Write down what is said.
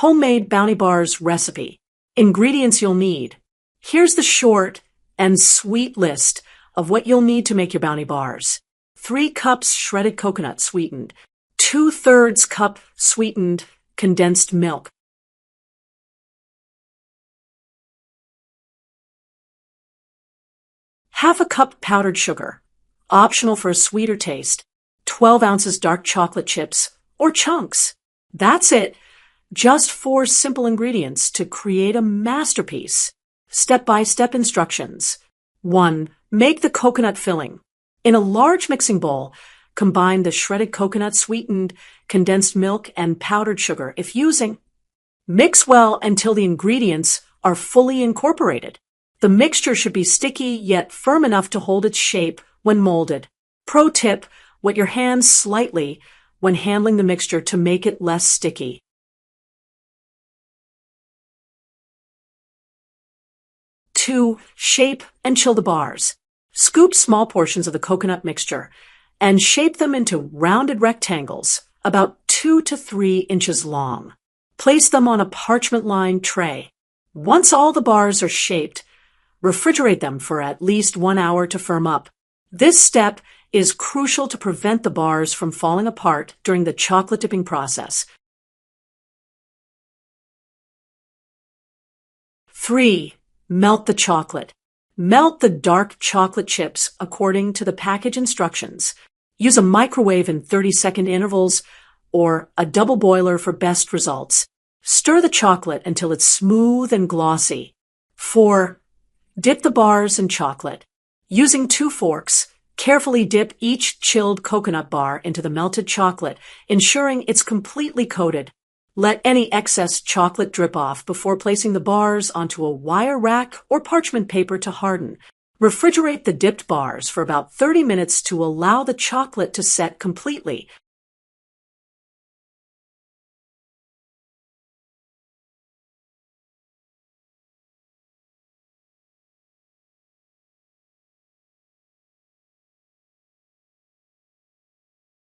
Homemade Bounty Bars recipe. Ingredients you'll need. Here's the short and sweet list of what you'll need to make your Bounty Bars. 3 cups shredded coconut sweetened. 2/3 cup sweetened condensed milk. Half a cup powdered sugar, optional for a sweeter taste. 12 ounces dark chocolate chips or chunks. That's it. Just 4 simple ingredients to create a masterpiece. Step-by-step instructions. 1. Make the coconut filling. In a large mixing bowl, combine the shredded coconut, sweetened, condensed milk, and powdered sugar if using. Mix well until the ingredients are fully incorporated. The mixture should be sticky yet firm enough to hold its shape when molded. Pro tip, wet your hands slightly when handling the mixture to make it less sticky. 2. Shape and chill the bars. Scoop small portions of the coconut mixture and shape them into rounded rectangles about 2 to 3 inches long. Place them on a parchment-lined tray. Once all the bars are shaped, refrigerate them for at least 1 hour to firm up. This step is crucial to prevent the bars from falling apart during the chocolate dipping process. 3. Melt the chocolate. Melt the dark chocolate chips according to the package instructions. Use a microwave in 30-second intervals or a double boiler for best results. Stir the chocolate until it's smooth and glossy. 4. Dip the bars in chocolate. Using 2 forks, carefully dip each chilled coconut bar into the melted chocolate, ensuring it's completely coated. Let any excess chocolate drip off before placing the bars onto a wire rack or parchment paper to harden. Refrigerate the dipped bars for about 30 minutes to allow the chocolate to set completely.